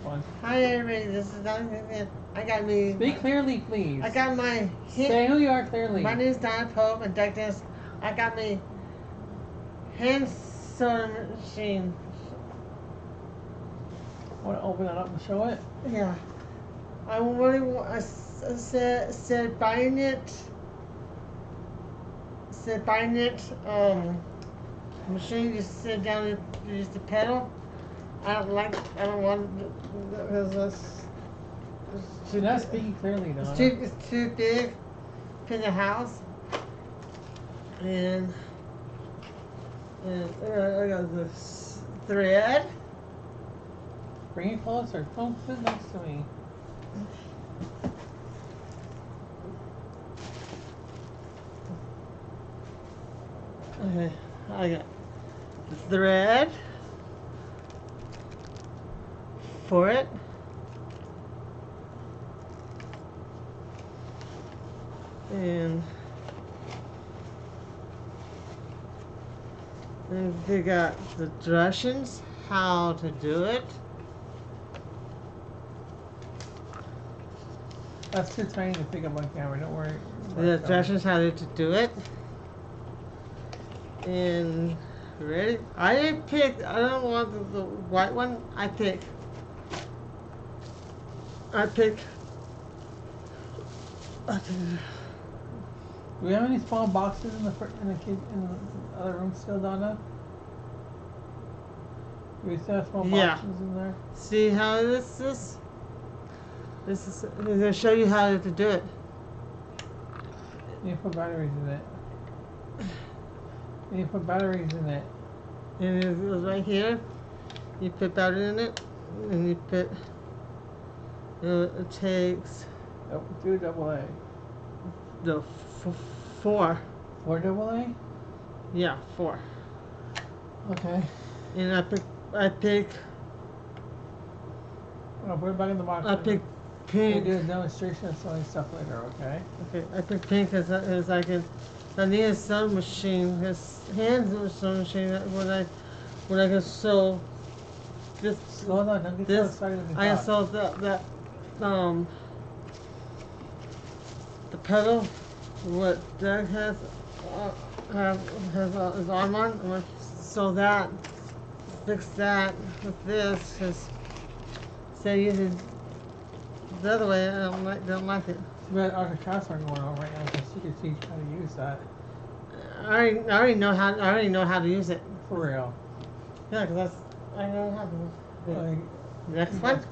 one. Hi everybody, this is Donna. I got me. Speak clearly, please. I got my. Say who you are clearly. My name is Donna Pope and Doug Dennis. I got me hand sewing machine. Want to open it up and show it? Yeah. I really want. I said buying it. Said buying it. Machine just sit down and use the pedal. I don't want because it's You're not speaking clearly, Donna. It's too big for the house. And I got this thread. Bring it closer. Don't sit next to me. Okay, I got the thread for it. And they got the directions how to do it. That's too tiny to pick up on camera. Don't worry. The directions how to do it. And ready? I didn't pick. I don't want the white one. I pick. Do we have any small boxes in the other room still, Donna? Do we still have small boxes in there? See how this is? This is. I'm gonna show you how to do it. You put batteries in it. You put batteries in it. And it goes right here. You put battery in it, and you put. It takes. Oh, 2 AA. The 4. 4 AA? Yeah, 4. Okay. And I pick. I'll put it back in the box. I pick pink. We'll do a demonstration of sewing stuff later, okay? Okay, I pick pink as I can. I need a sewing machine, this hand sewing machine when I can sew this. Slow down, don't get so excited when you I can talk. sew the pedal what Doug has his arm on. I'm gonna sew that, fix that with this. Cause say using the other way, I don't like it. But our classes are going on right now, because you can teach how to use that. I already know how to use it. For real. Yeah, because I know how to. Like, Next one.